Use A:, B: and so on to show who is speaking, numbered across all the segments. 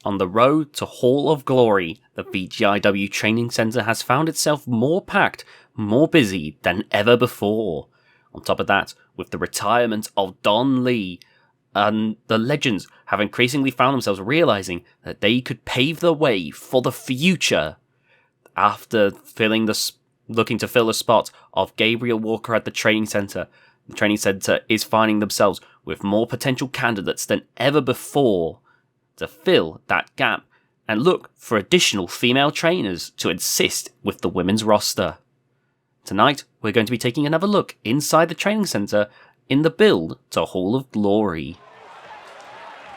A: on the road to Hall of Glory, the VGIW training centre has found itself more packed, more busy than ever before. On top of that, with the retirement of Don Lee, and the legends have increasingly found themselves realising that they could pave the way for the future. After looking to fill the spot of Gabriel Walker at the training centre is finding themselves with more potential candidates than ever before to fill that gap and look for additional female trainers to assist with the women's roster. Tonight, we're going to be taking another look inside the training centre in the build to Hall of Glory.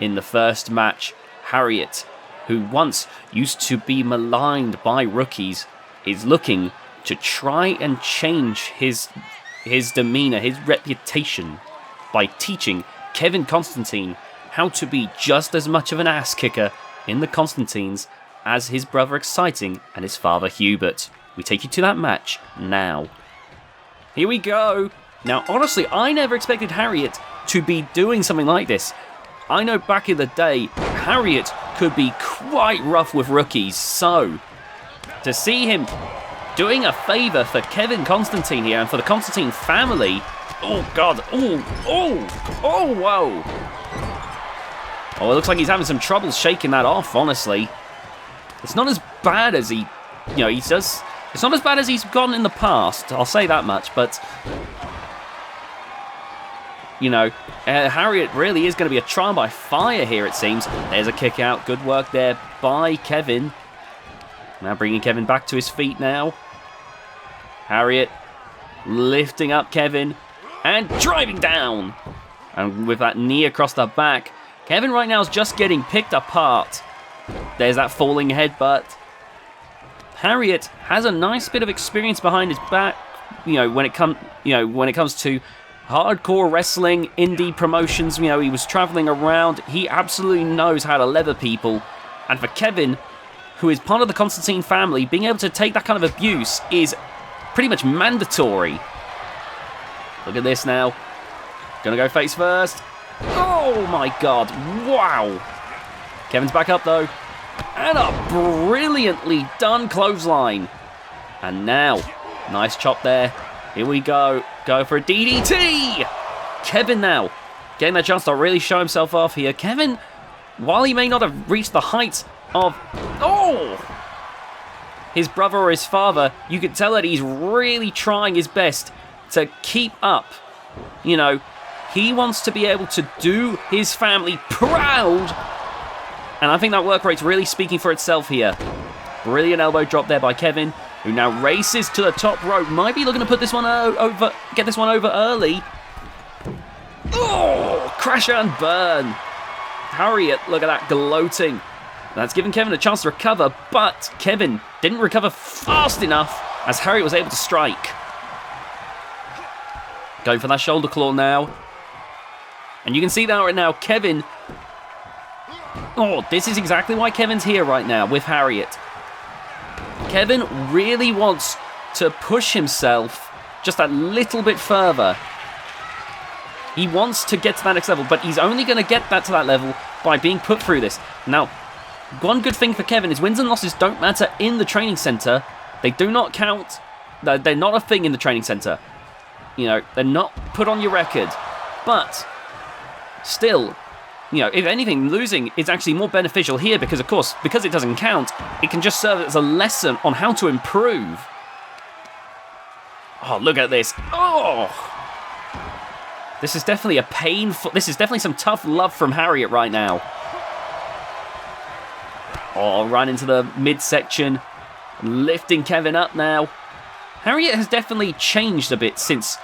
A: In the first match, Harriet, who once used to be maligned by rookies, is looking to try and change his demeanour, his reputation, by teaching Kevin Constantine how to be just as much of an ass kicker in the Constantines as his brother Exciting and his father Hubert. We take you to that match now. Here we go. Now, honestly, I never expected Harriet to be doing something like this. I know back in the day, Harriet could be quite rough with rookies, so to see him doing a favour for Kevin Constantine here and for the Constantine family, oh god, whoa. Oh, it looks like he's having some trouble shaking that off, honestly. It's not as bad as it's not as bad as he's gone in the past, I'll say that much, but Harriet really is going to be a trial by fire here, it seems. There's a kick out. Good work there by Kevin. Now bringing Kevin back to his feet now. Harriet lifting up Kevin and driving down. And with that knee across the back, Kevin right now is just getting picked apart. There's that falling headbutt. Harriet has a nice bit of experience behind his back, when it comes to hardcore wrestling, indie promotions. He was traveling around. He absolutely knows how to leather people. And for Kevin, who is part of the Constantine family, being able to take that kind of abuse is pretty much mandatory. Look at this now. Gonna go face first. Oh my god. Wow. Kevin's back up though. And a brilliantly done clothesline. And now, nice chop there. Here we go. Go for a DDT. Kevin now getting that chance to really show himself off here. Kevin, while he may not have reached the heights of his brother or his father, you can tell that he's really trying his best to keep up. He wants to be able to do his family proud. And I think that work rate's really speaking for itself here. Brilliant elbow drop there by Kevin, who now races to the top rope. Might be looking to put this one over, get this one over early. Oh, crash and burn. Harriet, look at that, gloating. That's given Kevin a chance to recover, but Kevin didn't recover fast enough as Harriet was able to strike. Going for that shoulder claw now. And you can see that right now, Kevin... Oh, this is exactly why Kevin's here right now with Harriet. Kevin really wants to push himself just a little bit further. He wants to get to that next level, but he's only going to get that to that level by being put through this. Now, one good thing for Kevin is wins and losses don't matter in the training centre. They do not count. They're not a thing in the training centre. They're not put on your record. But still, if anything, losing is actually more beneficial here because, of course, because it doesn't count, it can just serve as a lesson on how to improve. Oh, look at this. Oh! This is definitely this is definitely some tough love from Harriet right now. Oh, right into the midsection. Lifting Kevin up now. Harriet has definitely changed a bit since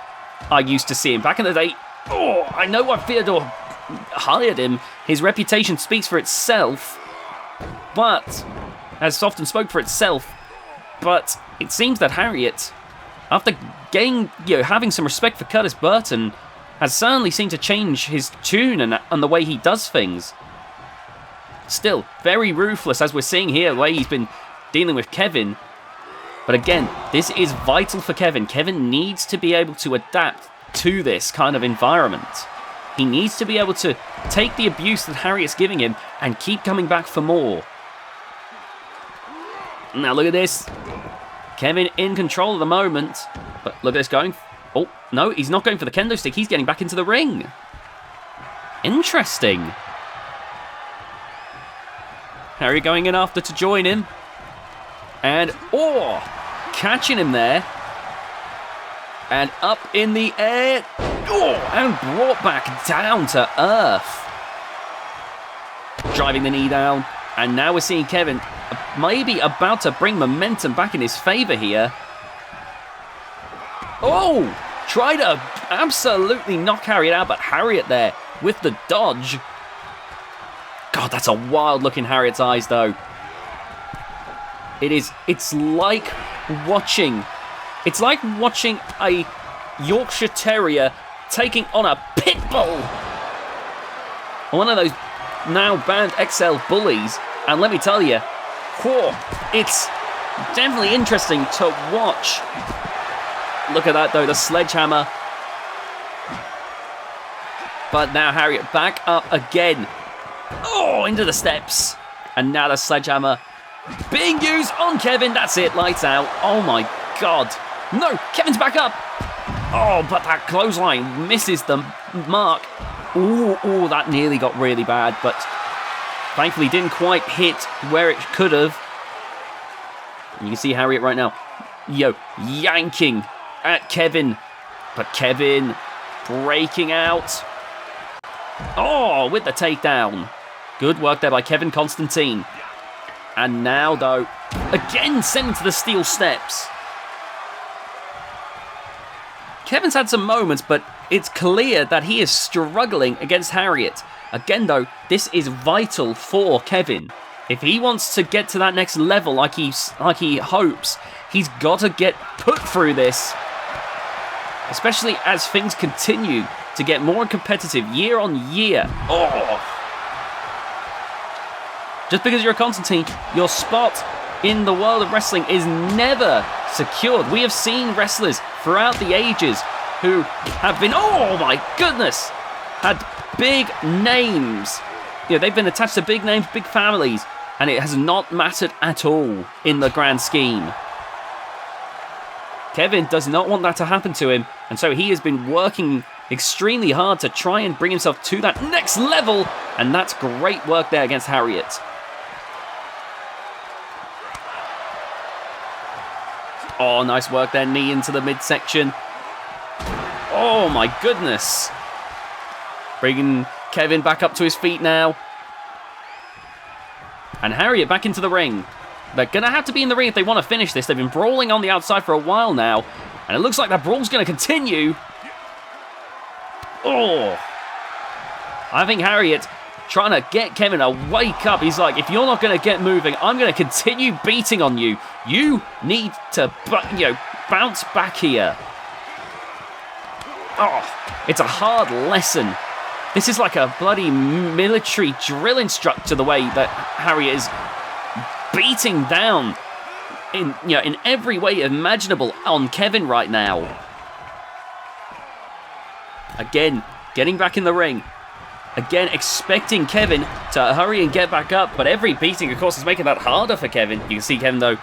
A: I used to see him. Back in the day, I know why Theodore hired him. His reputation speaks for itself, but has often spoke for itself. But it seems that Harriet, after having some respect for Curtis Burton, has certainly seemed to change his tune and the way he does things. Still, very ruthless as we're seeing here, the way he's been dealing with Kevin. But again, this is vital for Kevin. Kevin needs to be able to adapt to this kind of environment. He needs to be able to take the abuse that Harriet's giving him and keep coming back for more. Now look at this. Kevin in control at the moment. But look at this going. Oh, no, he's not going for the kendo stick. He's getting back into the ring. Interesting. Harry going in after to join him. And, oh, catching him there. And up in the air. Oh, and brought back down to earth. Driving the knee down. And now we're seeing Kevin maybe about to bring momentum back in his favour here. Oh, tried to absolutely knock Harriet out, but Harriet there with the dodge. God, that's a wild look in Harriet's eyes, though. It's like watching a Yorkshire Terrier taking on a pit bull. One of those now banned XL bullies. And let me tell you, it's definitely interesting to watch. Look at that, though, the sledgehammer. But now Harriet back up again. Oh, into the steps. And now the sledgehammer being used on Kevin. That's it, lights out. Oh my God. No, Kevin's back up. Oh, but that clothesline misses the mark. Oh, that nearly got really bad, but thankfully didn't quite hit where it could have. You can see Harriet right now, yanking at Kevin. But Kevin breaking out. Oh, with the takedown. Good work there by Kevin Constantine. And now, though, again sent into the steel steps. Kevin's had some moments, but it's clear that he is struggling against Harriet. Again, though, this is vital for Kevin. If he wants to get to that next level like he hopes, he's got to get put through this. Especially as things continue to get more competitive year on year. Oh! Just because you're a Constantine, your spot in the world of wrestling is never secured. We have seen wrestlers throughout the ages who have been, oh my goodness, had big names. They've been attached to big names, big families, and it has not mattered at all in the grand scheme. Kevin does not want that to happen to him, and so he has been working extremely hard to try and bring himself to that next level, and that's great work there against Harriet. Oh, nice work there, knee into the midsection. Oh my goodness. Bringing Kevin back up to his feet now. And Harriet back into the ring. They're going to have to be in the ring if they want to finish this. They've been brawling on the outside for a while now. And it looks like that brawl's going to continue. Oh. I think Harriet trying to get Kevin to wake up. He's like, if you're not going to get moving, I'm going to continue beating on you. You need to, bounce back here. Oh, it's a hard lesson. This is like a bloody military drill instructor, the way that Harriet is beating down in every way imaginable on Kevin right now. Again, getting back in the ring. Again, expecting Kevin to hurry and get back up, but every beating, of course, is making that harder for Kevin. You can see Kevin, though,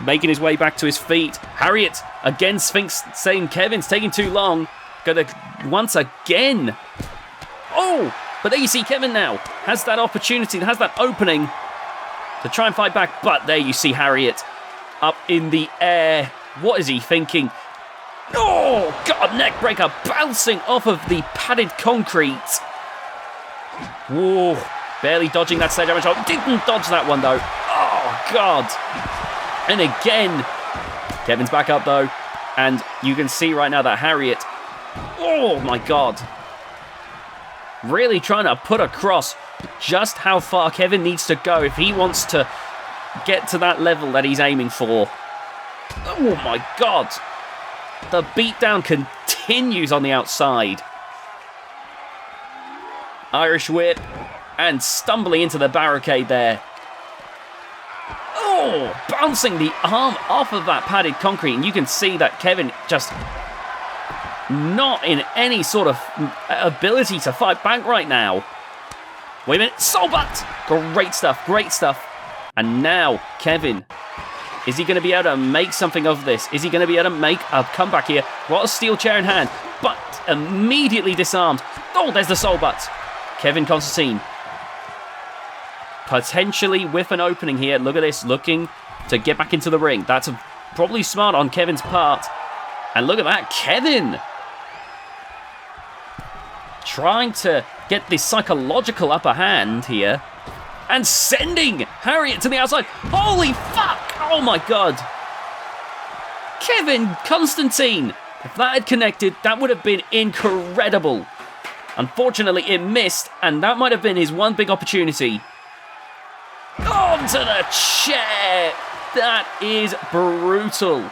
A: making his way back to his feet. Harriet, again, Sphinx saying Kevin's taking too long. Gonna once again. Oh, but there you see Kevin now. Has that opportunity, has that opening to try and fight back. But there you see Harriet up in the air. What is he thinking? Oh, God, neck breaker bouncing off of the padded concrete. Whoa, barely dodging that sledgehammer shot. Didn't dodge that one, though. Oh, God. And again, Kevin's back up, though. And you can see right now that Harriet, oh, my God, really trying to put across just how far Kevin needs to go if he wants to get to that level that he's aiming for. Oh, my God. The beatdown continues on the outside. Irish whip, and stumbling into the barricade there. Oh, bouncing the arm off of that padded concrete, and you can see that Kevin just not in any sort of ability to fight back right now. Wait a minute, soul butt! Great stuff, great stuff. And now, Kevin, is he going to be able to make something of this? Is he going to be able to make a comeback here? What a steel chair in hand, but immediately disarmed. Oh, there's the soul butt. Kevin Constantine, potentially with an opening here. Look at this, looking to get back into the ring. That's probably smart on Kevin's part. And look at that, Kevin trying to get this psychological upper hand here and sending Harriet to the outside. Holy fuck! Oh my god. Kevin Constantine. If that had connected, that would have been incredible. Unfortunately, it missed, and that might have been his one big opportunity. Onto the chair. That is brutal.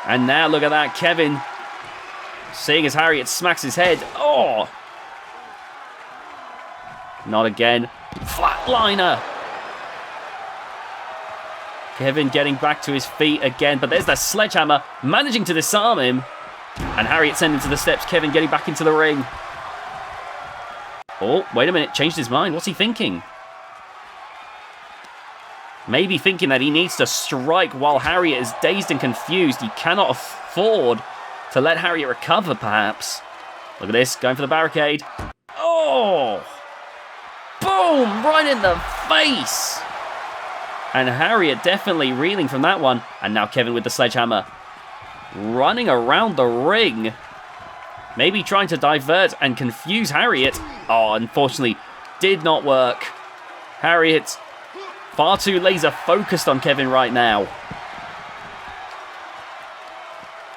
A: And now look at that, Kevin, seeing as Harriet smacks his head. Oh! Not again. Flatliner. Kevin getting back to his feet again, but there's the sledgehammer, managing to disarm him. And Harriet sending to the steps, Kevin getting back into the ring. Oh, wait a minute, changed his mind. What's he thinking? Maybe thinking that he needs to strike while Harriet is dazed and confused. He cannot afford to let Harriet recover, perhaps. Look at this, going for the barricade. Oh! Boom! Right in the face! And Harriet definitely reeling from that one. And now Kevin with the sledgehammer. Running around the ring. Maybe trying to divert and confuse Harriet. Oh, unfortunately, did not work. Harriet far too laser focused on Kevin right now.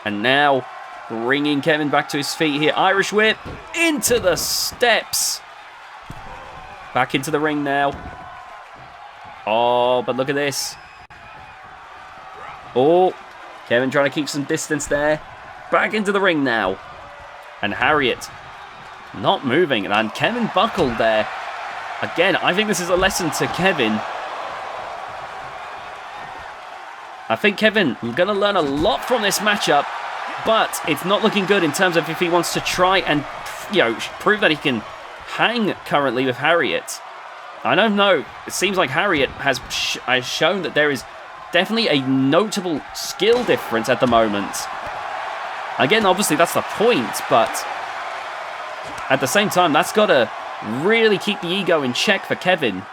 A: And now bringing Kevin back to his feet here. Irish whip into the steps. Back into the ring now. Oh, but look at this. Oh, Kevin trying to keep some distance there. Back into the ring now. And Harriet not moving. And Kevin buckled there. Again, I think this is a lesson to Kevin. I think Kevin is going to learn a lot from this matchup, but it's not looking good in terms of if he wants to try and, prove that he can hang currently with Harriet. I don't know. It seems like Harriet has shown that there is definitely a notable skill difference at the moment. Again, obviously that's the point, but at the same time, that's got to really keep the ego in check for Kevin.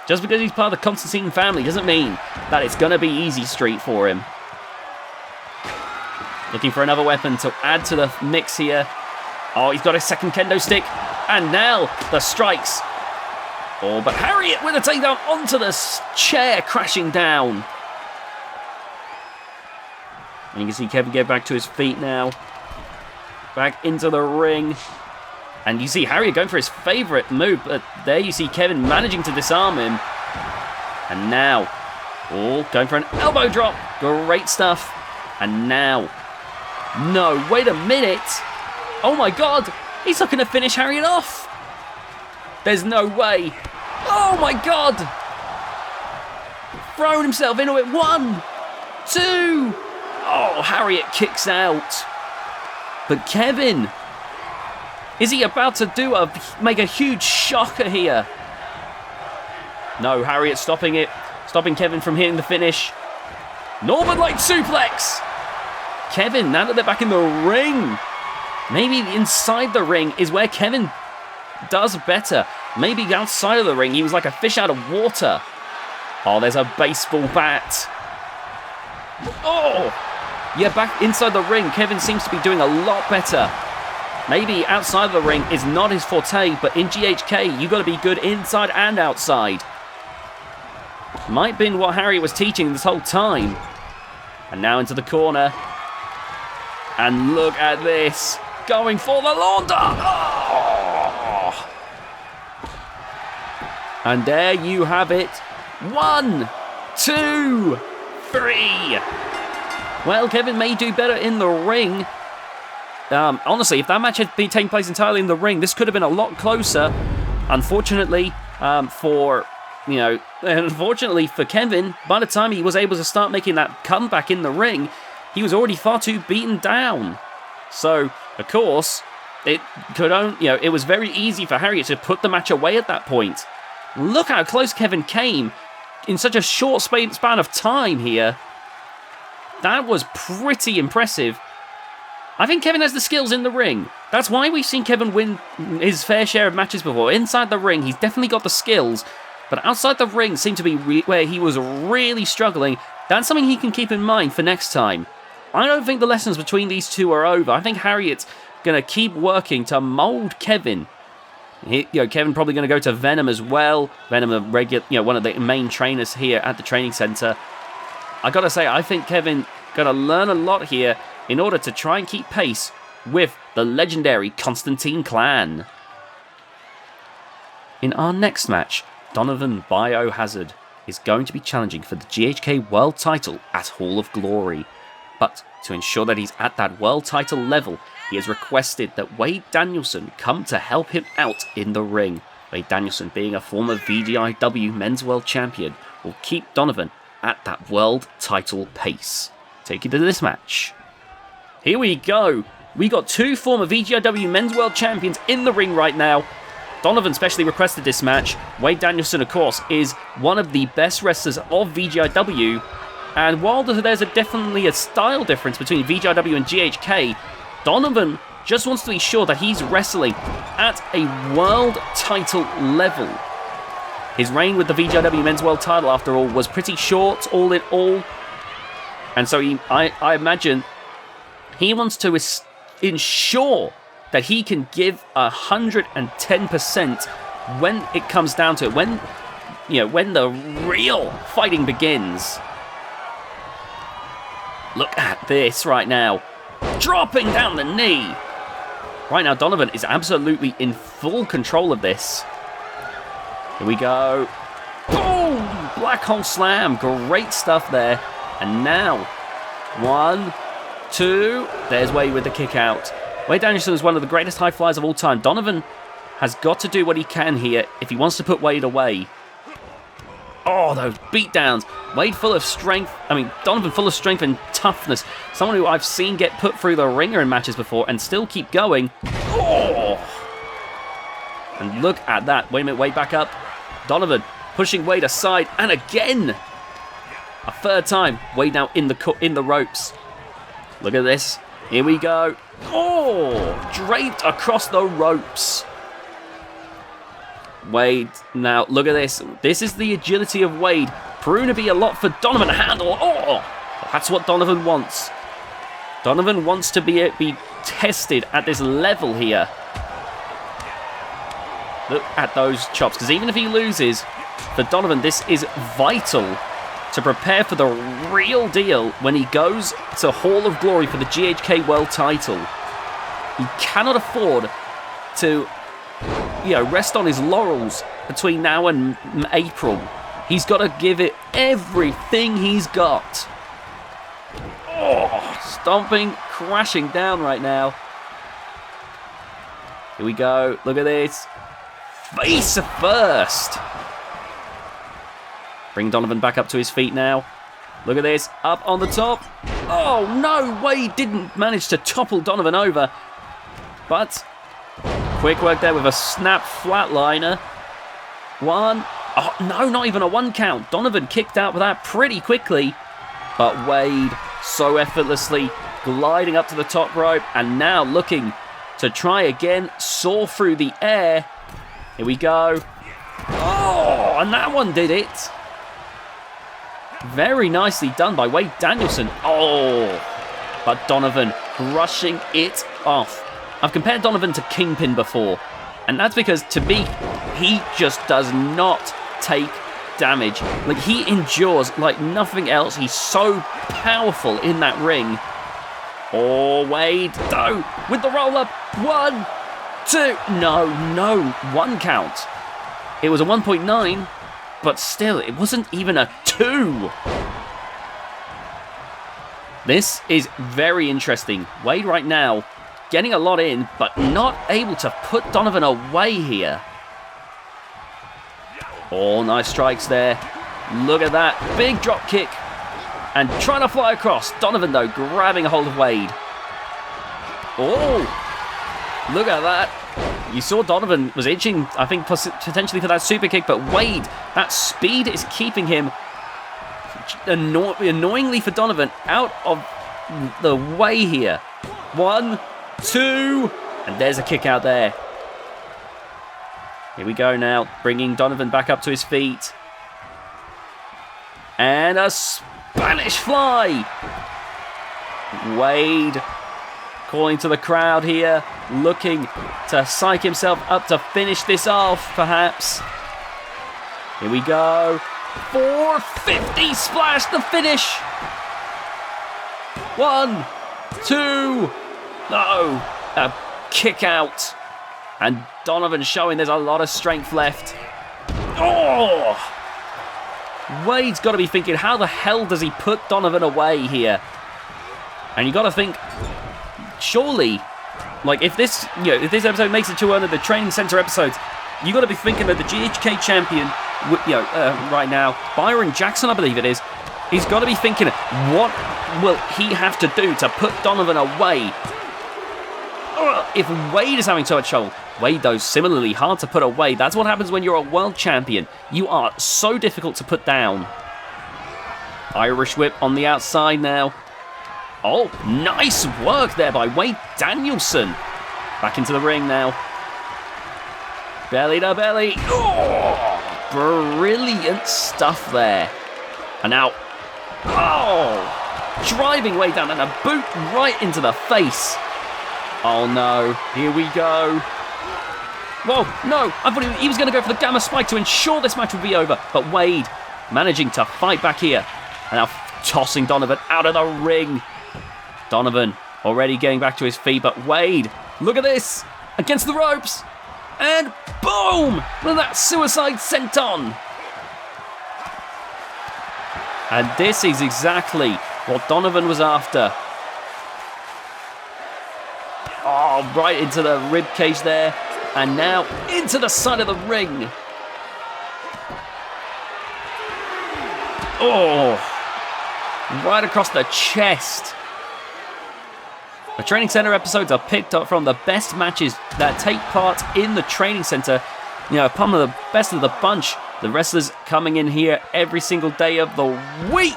A: Just because he's part of the Constantine family doesn't mean that it's going to be easy street for him. Looking for another weapon to add to the mix here. Oh, he's got a second kendo stick. And now the strikes. Oh, but Harriet with a takedown onto the chair, crashing down. And you can see Kevin get back to his feet now. Back into the ring. And you see Harriet going for his favourite move, but there you see Kevin managing to disarm him. And now, going for an elbow drop. Great stuff. And now, no, wait a minute. Oh my god, he's looking to finish Harriet off. There's no way. Oh my god. Throwing himself into it. 1, 2. Oh, Harriet kicks out. But Kevin, is he about to make a huge shocker here? No, Harriet stopping it. Stopping Kevin from hitting the finish. Northern Light suplex. Kevin, now that they're back in the ring. Maybe inside the ring is where Kevin does better. Maybe outside of the ring, he was like a fish out of water. Oh, there's a baseball bat. Oh! Yeah, back inside the ring, Kevin seems to be doing a lot better. Maybe outside of the ring is not his forte, but in GHK, you got to be good inside and outside. Might have been what Harry was teaching this whole time. And now into the corner. And look at this. Going for the launder. Oh! And there you have it. 1, 2, 3. Well, Kevin may do better in the ring. Honestly, if that match had been taking place entirely in the ring, this could have been a lot closer. Unfortunately, for you know, unfortunately for Kevin, by the time he was able to start making that comeback in the ring, he was already far too beaten down. So, of course, it was very easy for Harriet to put the match away at that point. Look how close Kevin came in such a short span of time here. That was pretty impressive. I think Kevin has the skills in the ring. That's why we've seen Kevin win his fair share of matches before. Inside the ring, he's definitely got the skills. But outside the ring seemed to be where he was really struggling. That's something he can keep in mind for next time. I don't think the lessons between these two are over. I think Harriet's going to keep working to mould Kevin. Kevin probably going to go to Venom as well. Venom, one of the main trainers here at the training center. I got to say, I think Kevin going to learn a lot here in order to try and keep pace with the legendary Constantine clan. In our next match, Donovan Biohazard is going to be challenging for the GHK World title at Hall of Glory. But to ensure that he's at that world title level, he has requested that Wade Danielson come to help him out in the ring. Wade Danielson, being a former VGIW Men's World Champion, will keep Donovan at that world title pace. Take you to this match. Here we go. We got two former VGIW Men's World Champions in the ring right now. Donovan specially requested this match. Wade Danielson, of course, is one of the best wrestlers of VGIW. And while there's definitely a style difference between VGIW and GHK, Donovan just wants to be sure that he's wrestling at a world title level. His reign with the VGIW Men's World title, after all, was pretty short, all in all. And so I imagine he wants to ensure that he can give 110% when it comes down to it, when the real fighting begins. Look at this right now. Dropping down the knee. Right now, Donovan is absolutely in full control of this. Here we go. Boom! Black hole slam. Great stuff there. And now, 1, 2. There's Wade with the kick out. Wade Danielson is one of the greatest high flyers of all time. Donovan has got to do what he can here if he wants to put Wade away. Oh, those beatdowns. Wade full of strength. Donovan full of strength and toughness. Someone who I've seen get put through the ringer in matches before and still keep going. Oh! And look at that. Wait a minute, Wade back up. Donovan pushing Wade aside. And again! A third time. Wade now in the ropes. Look at this. Here we go. Oh! Draped across the ropes. Wade, now look at this. This is the agility of Wade. Proving to be a lot for Donovan to handle. Oh! That's what Donovan wants. Donovan wants to be tested at this level here. Look at those chops. Because even if he loses, for Donovan, this is vital to prepare for the real deal when he goes to Hall of Glory for the GHK World title. He cannot afford to rest on his laurels between now and April. He's got to give it everything he's got. Oh, stomping, crashing down right now. Here we go. Look at this. Face first. Bring Donovan back up to his feet now. Look at this. Up on the top. Oh, no. Wade didn't manage to topple Donovan over. But quick work there with a snap flatliner. 1. Oh, no, not even a 1 count. Donovan kicked out with that pretty quickly. But Wade so effortlessly gliding up to the top rope. And now looking to try again. Soar through the air. Here we go. Oh, and that one did it. Very nicely done by Wade Danielson. Oh, but Donovan brushing it off. I've compared Donovan to Kingpin before, and that's because, to me, he just does not take damage. Like, he endures like nothing else. He's so powerful in that ring. Oh, Wade, no, with the roll-up. 1, 2, no, 1 count. It was a 1.9, but still, it wasn't even a 2. This is very interesting. Wade right now getting a lot in, but not able to put Donovan away here. Oh, nice strikes there. Look at that. Big drop kick. And trying to fly across. Donovan, though, grabbing a hold of Wade. Oh, look at that. You saw Donovan was itching, I think, potentially for that super kick, but Wade, that speed is keeping him, annoyingly for Donovan, out of the way here. 1, 2, and there's a kick out there. Here we go now, bringing Donovan back up to his feet. And a Spanish fly. Wade calling to the crowd here, looking to psych himself up to finish this off, perhaps. Here we go. 450 splash, the finish. 1, 2, no, a kick out. And Donovan showing there's a lot of strength left. Oh! Wade's got to be thinking, how the hell does he put Donovan away here? And you got to think, surely, like if this episode makes it to one of the training center episodes, you got to be thinking that the GHK champion, right now, Byron Jackson, I believe it is, he's got to be thinking, what will he have to do to put Donovan away? If Wade is having so much trouble, Wade, though, similarly hard to put away. That's what happens when you're a world champion. You are so difficult to put down. Irish whip on the outside now. Oh, nice work there by Wade Danielson. Back into the ring now. Belly to belly. Oh, brilliant stuff there. And now, driving Wade down and a boot right into the face. Oh no, here we go. Whoa, no, I thought he was going to go for the Gamma Spike to ensure this match would be over. But Wade managing to fight back here. And now tossing Donovan out of the ring. Donovan already getting back to his feet, but Wade, look at this, against the ropes. And boom, with that suicide senton. And this is exactly what Donovan was after. Oh, right into the rib cage there. And now into the side of the ring. Oh, right across the chest. The Training Center episodes are picked up from the best matches that take part in the Training Center. Upon the best of the bunch. The wrestlers coming in here every single day of the week,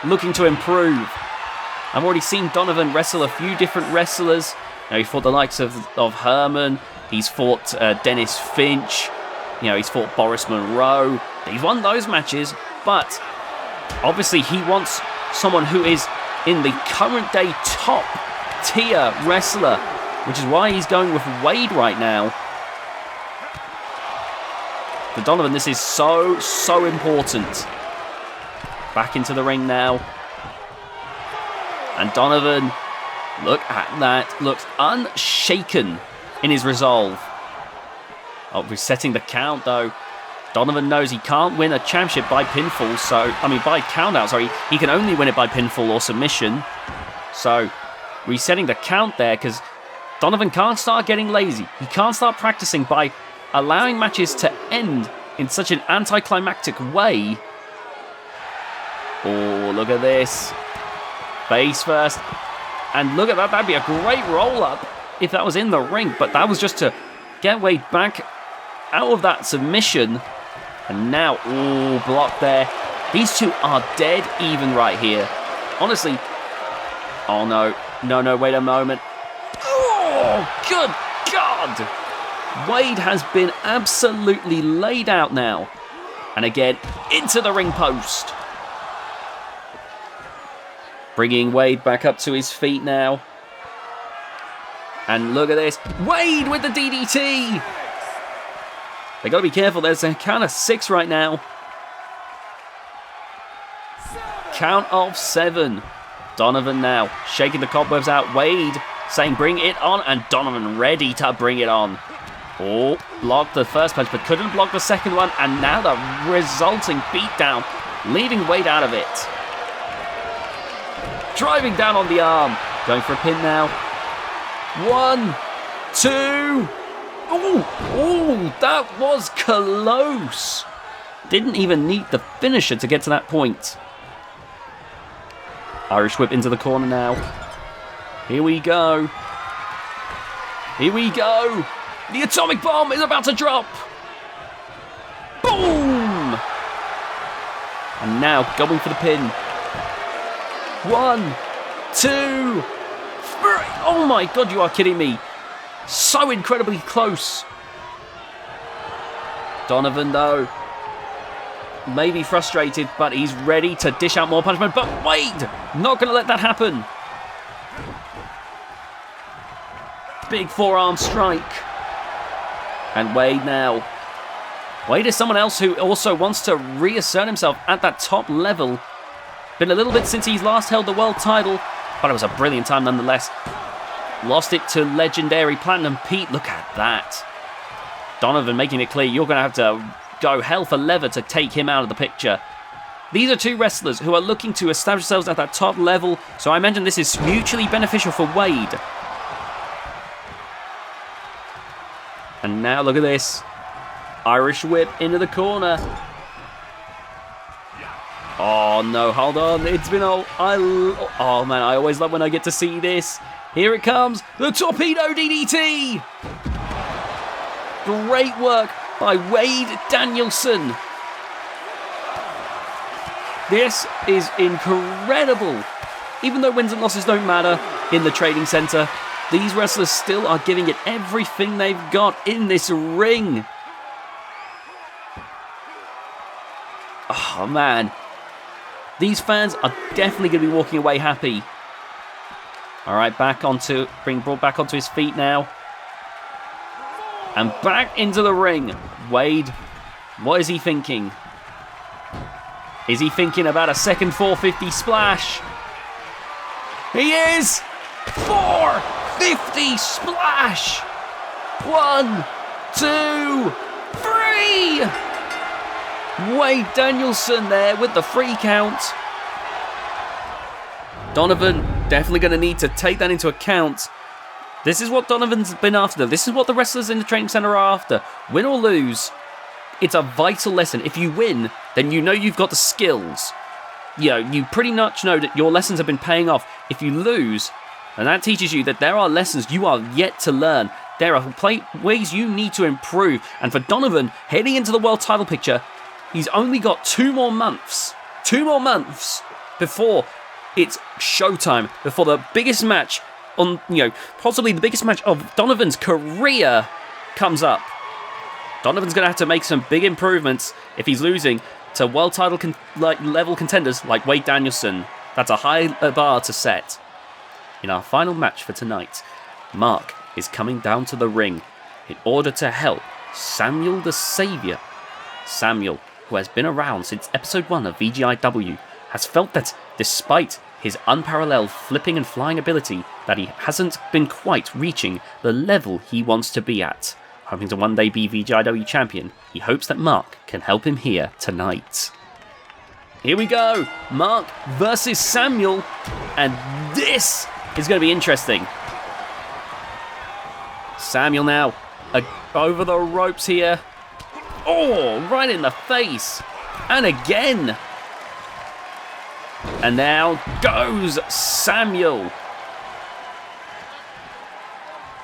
A: looking to improve. I've already seen Donovan wrestle a few different wrestlers. He fought the likes of Herman. He's fought Dennis Finch. He's fought Boris Monroe. He's won those matches, but obviously he wants someone who is in the current day top tier wrestler, which is why he's going with Wade right now. For Donovan, this is so important. Back into the ring now. And Donovan, look at that, looks unshaken in his resolve. Oh, resetting the count though. Donovan knows he can't win a championship by pinfall, by countout, sorry. He can only win it by pinfall or submission. So, resetting the count there, because Donovan can't start getting lazy. He can't start practicing by allowing matches to end in such an anticlimactic way. Oh, look at this. Face first. And look at that, that'd be a great roll-up if that was in the ring, but that was just to get Wade back out of that submission. And now, blocked there. These two are dead even right here. Honestly, oh no, wait a moment. Oh, good God! Wade has been absolutely laid out now. And again, into the ring post. Bringing Wade back up to his feet now. And look at this. Wade with the DDT! They got to be careful. There's a count of 6 right now. Count of 7. Donovan now shaking the cobwebs out. Wade saying bring it on. And Donovan ready to bring it on. Oh, blocked the first punch, but couldn't block the second one. And now the resulting beatdown, leaving Wade out of it. Driving down on the arm. Going for a pin now. 1, 2. Oh, that was close. Didn't even need the finisher to get to that point. Irish whip into the corner now. Here we go. Here we go. The atomic bomb is about to drop. Boom! And now going for the pin. 1, 2, 3. Oh my god, you are kidding me. So incredibly close. Donovan, though, may be frustrated, but he's ready to dish out more punishment. But Wade, not going to let that happen. Big forearm strike. And Wade now. Wade is someone else who also wants to reassert himself at that top level. Been a little bit since he's last held the world title, but it was a brilliant time nonetheless. Lost it to legendary Platinum Pete. Look at that. Donovan making it clear you're going to have to go hell for leather to take him out of the picture. These are two wrestlers who are looking to establish themselves at that top level, so I imagine this is mutually beneficial for Wade. And now look at this. Irish whip into the corner. Oh no, hold on. It's been oh man, I always love when I get to see this. Here it comes. The Torpedo DDT. Great work by Wade Danielson. This is incredible. Even though wins and losses don't matter in the training center, these wrestlers still are giving it everything they've got in this ring. Oh man. These fans are definitely going to be walking away happy. Alright, brought back onto his feet now. And back into the ring. Wade, what is he thinking? Is he thinking about a second 450 splash? He is! 450 splash! 1, 2, 3! Wade Danielson there with the 3 count. Donovan definitely going to need to take that into account. This is what Donovan's been after. This is what the wrestlers in the training center are after. Win or lose, it's a vital lesson. If you win, then you know you've got the skills. You know, you pretty much know that your lessons have been paying off. If you lose, and that teaches you that there are lessons you are yet to learn. There are ways you need to improve. And for Donovan, heading into the world title picture, he's only got 2 more months. 2 more months before it's showtime. Before the biggest match on, possibly the biggest match of Donovan's career comes up. Donovan's going to have to make some big improvements if he's losing to world title level contenders like Wade Danielson. That's a high bar to set. In our final match for tonight, Mark is coming down to the ring in order to help Samuel the Savior. Samuel, who has been around since episode 1 of VGIW, has felt that despite his unparalleled flipping and flying ability, that he hasn't been quite reaching the level he wants to be at. Hoping to one day be VGIW champion, he hopes that Mark can help him here tonight. Here we go, Mark versus Samuel, and this is going to be interesting. Samuel now over the ropes here. Oh, right in the face. And again. And now goes Samuel.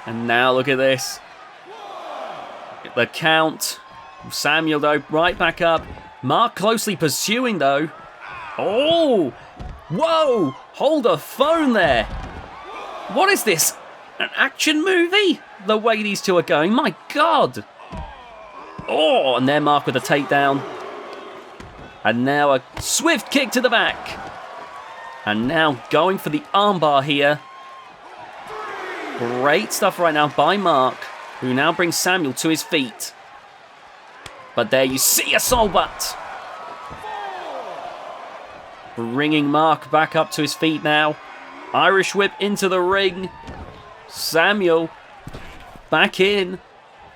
A: And now look at this. The count. Samuel, though, right back up. Mark closely pursuing, though. Oh! Whoa! Hold the phone there. What is this? An action movie? The way these two are going. My God. Oh, and there Mark with a takedown. And now a swift kick to the back. And now going for the armbar here. Great stuff right now by Mark, who now brings Samuel to his feet. But there you see a soul butt. Bringing Mark back up to his feet now. Irish whip into the ring. Samuel back in.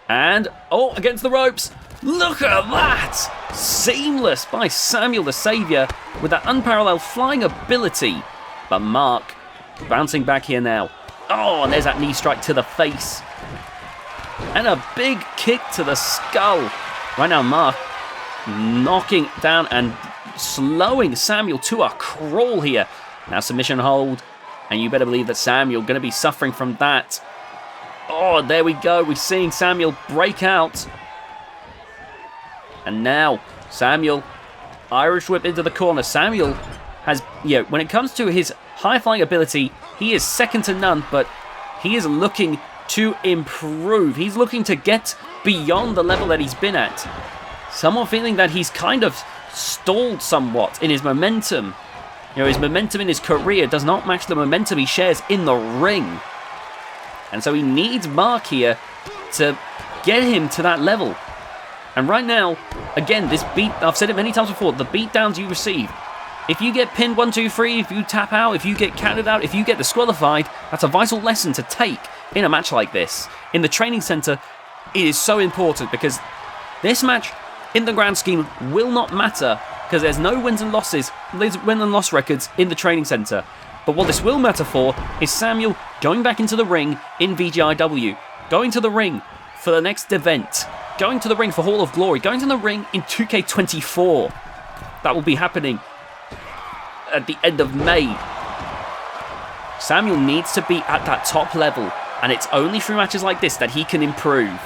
A: And, oh, against the ropes. Look at that! Seamless by Samuel the Savior with that unparalleled flying ability. But Mark bouncing back here now. Oh, and there's that knee strike to the face. And a big kick to the skull. Right now, Mark knocking down and slowing Samuel to a crawl here. Now submission hold, and you better believe that Samuel going to be suffering from that. Oh, there we go. We're seeing Samuel break out. And now Samuel, Irish whip into the corner. Samuel has, when it comes to his high-flying ability, he is second to none, but he is looking to improve. He's looking to get beyond the level that he's been at. Somewhat feeling that he's kind of stalled somewhat in his momentum. His momentum in his career does not match the momentum he shares in the ring. And so he needs Mark here to get him to that level. And right now, again, this beat, I've said it many times before, the beatdowns you receive, if you get pinned 1, 2, 3, if you tap out, if you get counted out, if you get disqualified, that's a vital lesson to take in a match like this. In the training center, it is so important because this match, in the grand scheme, will not matter because there's no wins and losses, win and loss records in the training center. But what this will matter for is Samuel going back into the ring in VGIW, going to the ring for the next event, going to the ring for Hall of Glory, going to the ring in 2K24. That will be happening at the end of May. Samuel needs to be at that top level, and it's only through matches like this that he can improve.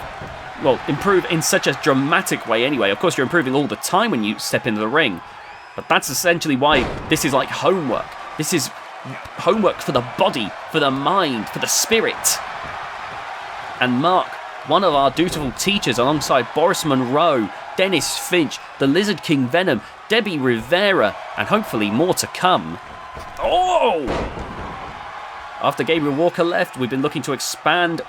A: Well, improve in such a dramatic way anyway. Of course, you're improving all the time when you step into the ring, but that's essentially why this is like homework. This is homework for the body, for the mind, for the spirit. And Mark, one of our dutiful teachers, alongside Boris Monroe, Dennis Finch, the Lizard King Venom, Debbie Rivera, and hopefully more to come. Oh! After Gabriel Walker left, we've been looking to expand,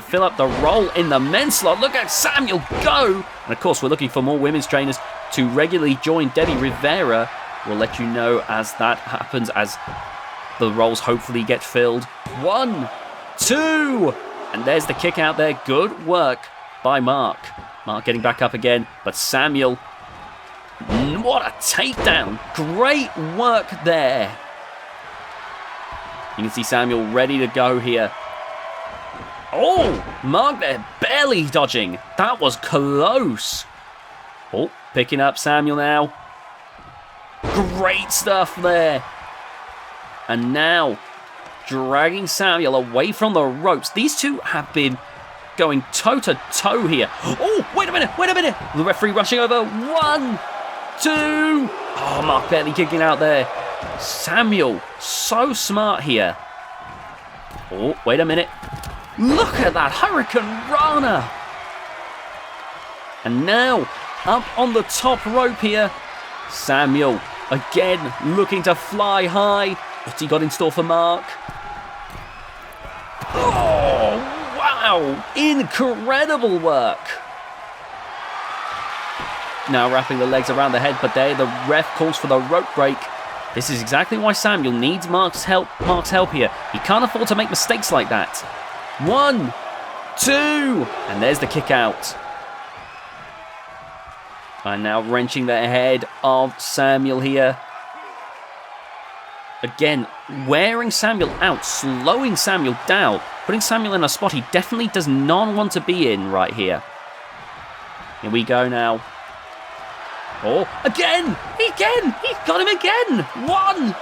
A: fill up the role in the men's slot. Look at Samuel go! And of course, we're looking for more women's trainers to regularly join Debbie Rivera. We'll let you know as that happens, as the roles hopefully get filled. 1, 2, and there's the kick out there. Good work by Mark. Mark getting back up again, but Samuel, what a takedown. Great work there. You can see Samuel ready to go here. Oh, Mark there barely dodging. That was close. Oh, picking up Samuel now. Great stuff there. And now, dragging Samuel away from the ropes. These two have been going toe-to-toe here. Oh, wait a minute. The referee rushing over. 1, 2. Oh, Mark barely kicking out there. Samuel, so smart here. Oh, wait a minute. Look at that Hurricane Rana. And now, up on the top rope here, Samuel, again, looking to fly high. What's he got in store for Mark? Oh, wow. Incredible work. Now wrapping the legs around the head, but there the ref calls for the rope break. This is exactly why Samuel needs Mark's help here. He can't afford to make mistakes like that. 1, 2, and there's the kick out. And now wrenching the head of Samuel here. Again, wearing Samuel out, slowing Samuel down, putting Samuel in a spot he definitely does not want to be in right here. Here we go now. Oh, again! He's got him again! 1,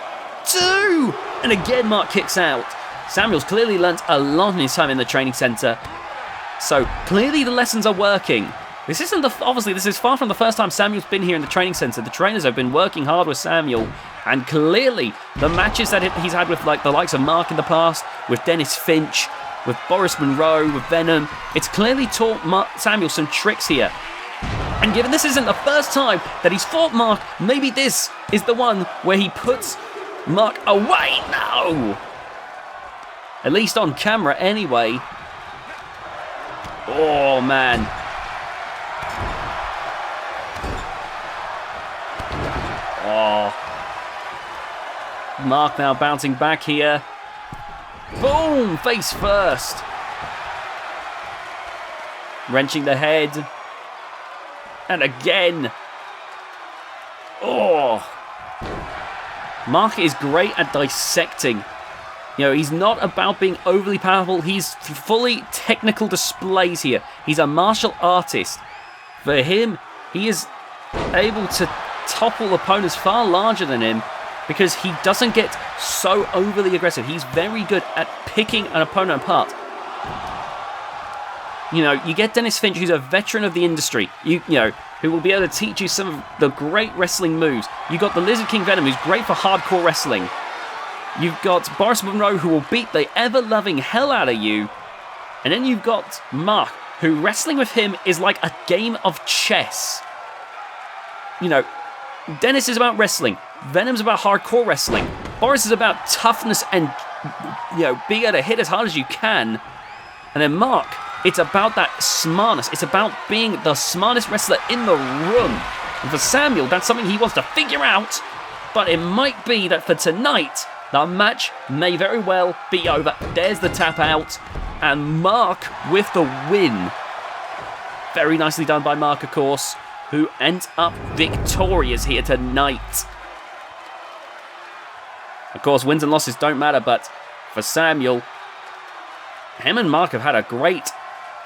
A: 2, and again Mark kicks out. Samuel's clearly learnt a lot in his time in the training centre, so clearly the lessons are working. This is far from the first time Samuel's been here in the training centre. The trainers have been working hard with Samuel, and clearly the matches that he's had with the likes of Mark in the past, with Dennis Finch, with Boris Monroe, with Venom, it's clearly taught Samuel some tricks here. And given this isn't the first time that he's fought Mark, maybe this is the one where he puts Mark away. No! At least on camera anyway. Oh, man. Oh. Mark now bouncing back here. Boom! Face first. Wrenching the head. And again. Oh. Mark is great at dissecting. He's not about being overly powerful. He's fully technical displays here. He's a martial artist. For him, he is able to topple opponents far larger than him because he doesn't get so overly aggressive. He's very good at picking an opponent apart. You know, you get Dennis Finch, who's a veteran of the industry, you know, who will be able to teach you some of the great wrestling moves. You got the Lizard King Venom, who's great for hardcore wrestling. You've got Boris Monroe, who will beat the ever-loving hell out of you. And then you've got Mark, who wrestling with him is like a game of chess. You know, Dennis is about wrestling. Venom's about hardcore wrestling. Boris is about toughness and, you know, being able to hit as hard as you can. And then Mark, it's about that smartness. It's about being the smartest wrestler in the room. And for Samuel, that's something he wants to figure out. But it might be that for tonight, the match may very well be over. There's the tap out. And Mark with the win. Very nicely done by Mark, of course, who ends up victorious here tonight. Of course, wins and losses don't matter, but for Samuel, him and Mark have had a great,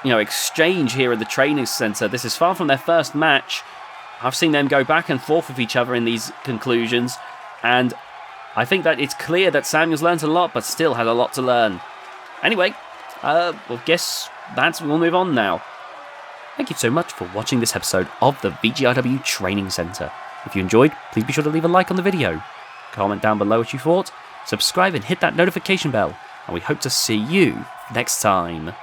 A: you know, exchange here at the training center. This is far from their first match. I've seen them go back and forth with each other in these conclusions, and I think that it's clear that Samuel's learned a lot, but still has a lot to learn. Anyway, well, guess we'll move on now. Thank you so much for watching this episode of the VGIW Training Center. If you enjoyed, please be sure to leave a like on the video. Comment down below what you thought, subscribe and hit that notification bell, and we hope to see you next time.